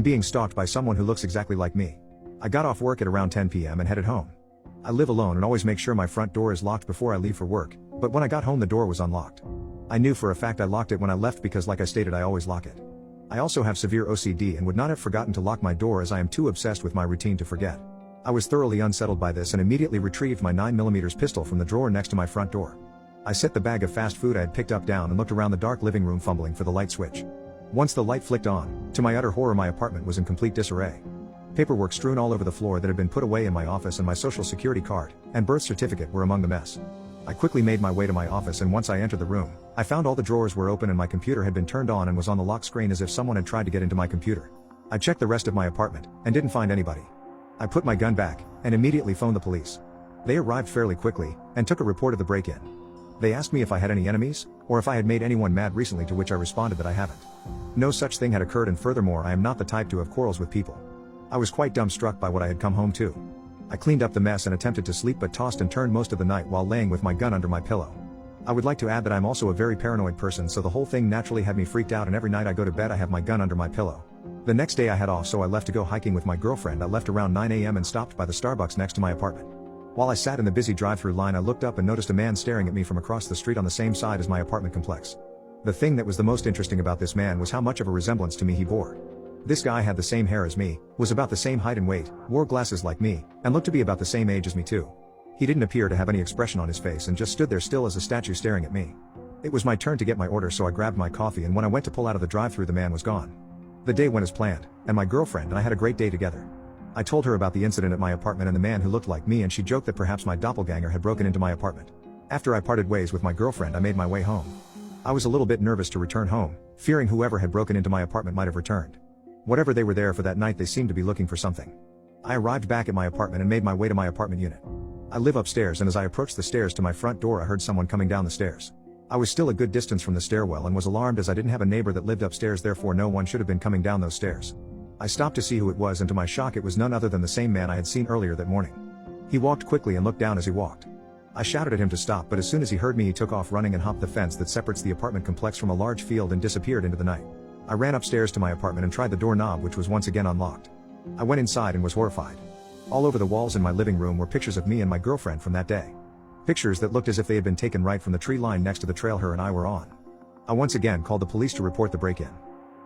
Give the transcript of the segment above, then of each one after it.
Being stalked by someone who looks exactly like me. I got off work at around 10 p.m. and headed home. I live alone and always make sure my front door is locked before I leave for work, but when I got home the door was unlocked. I knew for a fact I locked it when I left because, like I stated, I always lock it. I also have severe OCD and would not have forgotten to lock my door as I am too obsessed with my routine to forget. I was thoroughly unsettled by this and immediately retrieved my 9mm pistol from the drawer next to my front door. I set the bag of fast food I had picked up down and looked around the dark living room fumbling for the light switch. Once the light flicked on, to my utter horror my apartment was in complete disarray. Paperwork strewn all over the floor that had been put away in my office, and my social security card and birth certificate were among the mess. I quickly made my way to my office, and once I entered the room, I found all the drawers were open and my computer had been turned on and was on the lock screen as if someone had tried to get into my computer. I checked the rest of my apartment and didn't find anybody. I put my gun back and immediately phoned the police. They arrived fairly quickly and took a report of the break-in. They asked me if I had any enemies, or if I had made anyone mad recently, to which I responded that I haven't. No such thing had occurred, and furthermore I am not the type to have quarrels with people. I was quite dumbstruck by what I had come home to. I cleaned up the mess and attempted to sleep, but tossed and turned most of the night while laying with my gun under my pillow. I would like to add that I'm also a very paranoid person, so the whole thing naturally had me freaked out, and every night I go to bed I have my gun under my pillow. The next day I had off, so I left to go hiking with my girlfriend. I left around 9 a.m. and stopped by the Starbucks next to my apartment. While I sat in the busy drive-through line, I looked up and noticed a man staring at me from across the street on the same side as my apartment complex. The thing that was the most interesting about this man was how much of a resemblance to me he bore. This guy had the same hair as me, was about the same height and weight, wore glasses like me, and looked to be about the same age as me too. He didn't appear to have any expression on his face and just stood there still as a statue staring at me. It was my turn to get my order, so I grabbed my coffee, and when I went to pull out of the drive-through the man was gone. The day went as planned, and my girlfriend and I had a great day together. I told her about the incident at my apartment and the man who looked like me, and she joked that perhaps my doppelganger had broken into my apartment. After I parted ways with my girlfriend, I made my way home. I was a little bit nervous to return home, fearing whoever had broken into my apartment might have returned. Whatever they were there for that night, they seemed to be looking for something. I arrived back at my apartment and made my way to my apartment unit. I live upstairs, and as I approached the stairs to my front door I heard someone coming down the stairs. I was still a good distance from the stairwell and was alarmed as I didn't have a neighbor that lived upstairs, therefore no one should have been coming down those stairs. I stopped to see who it was, and to my shock it was none other than the same man I had seen earlier that morning. He walked quickly and looked down as he walked. I shouted at him to stop, but as soon as he heard me he took off running and hopped the fence that separates the apartment complex from a large field and disappeared into the night. I ran upstairs to my apartment and tried the doorknob, which was once again unlocked. I went inside and was horrified. All over the walls in my living room were pictures of me and my girlfriend from that day. Pictures that looked as if they had been taken right from the tree line next to the trail her and I were on. I once again called the police to report the break-in.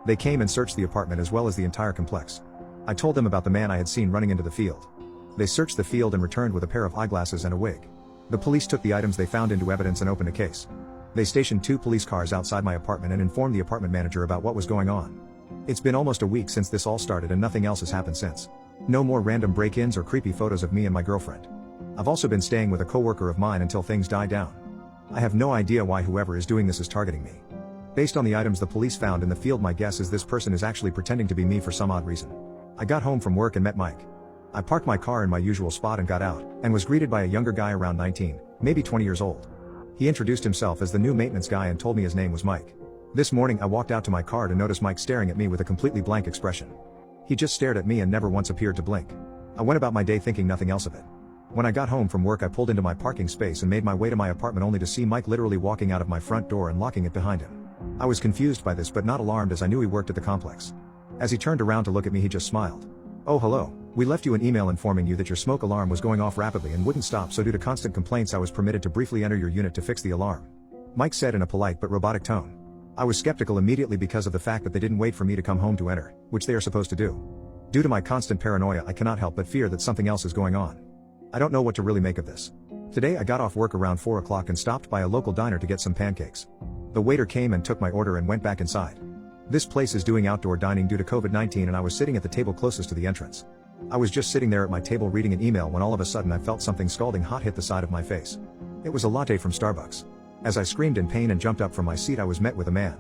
They came and searched the apartment as well as the entire complex. I told them about the man I had seen running into the field. They searched the field and returned with a pair of eyeglasses and a wig. The police took the items they found into evidence and opened a case. They stationed 2 police cars outside my apartment and informed the apartment manager about what was going on. It's been almost a week since this all started, and nothing else has happened since. No more random break-ins or creepy photos of me and my girlfriend. I've also been staying with a coworker of mine until things die down. I have no idea why whoever is doing this is targeting me. Based on the items the police found in the field, my guess is this person is actually pretending to be me for some odd reason. I got home from work and met Mike. I parked my car in my usual spot and got out, and was greeted by a younger guy around 19, maybe 20 years old. He introduced himself as the new maintenance guy and told me his name was Mike. This morning I walked out to my car to notice Mike staring at me with a completely blank expression. He just stared at me and never once appeared to blink. I went about my day thinking nothing else of it. When I got home from work I pulled into my parking space and made my way to my apartment, only to see Mike literally walking out of my front door and locking it behind him. I was confused by this but not alarmed, as I knew he worked at the complex. As he turned around to look at me he just smiled. "Oh hello, we left you an email informing you that your smoke alarm was going off rapidly and wouldn't stop, so due to constant complaints I was permitted to briefly enter your unit to fix the alarm," Mike said in a polite but robotic tone. I was skeptical immediately because of the fact that they didn't wait for me to come home to enter, which they are supposed to do. Due to my constant paranoia I cannot help but fear that something else is going on. I don't know what to really make of this. Today I got off work around 4 o'clock and stopped by a local diner to get some pancakes. The waiter came and took my order and went back inside. This place is doing outdoor dining due to COVID-19, and I was sitting at the table closest to the entrance. I was just sitting there at my table reading an email when all of a sudden I felt something scalding hot hit the side of my face. It was a latte from Starbucks. As I screamed in pain and jumped up from my seat I was met with a man.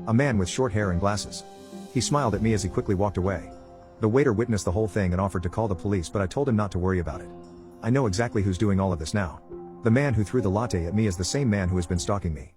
A man with short hair and glasses. He smiled at me as he quickly walked away. The waiter witnessed the whole thing and offered to call the police, but I told him not to worry about it. I know exactly who's doing all of this now. The man who threw the latte at me is the same man who has been stalking me.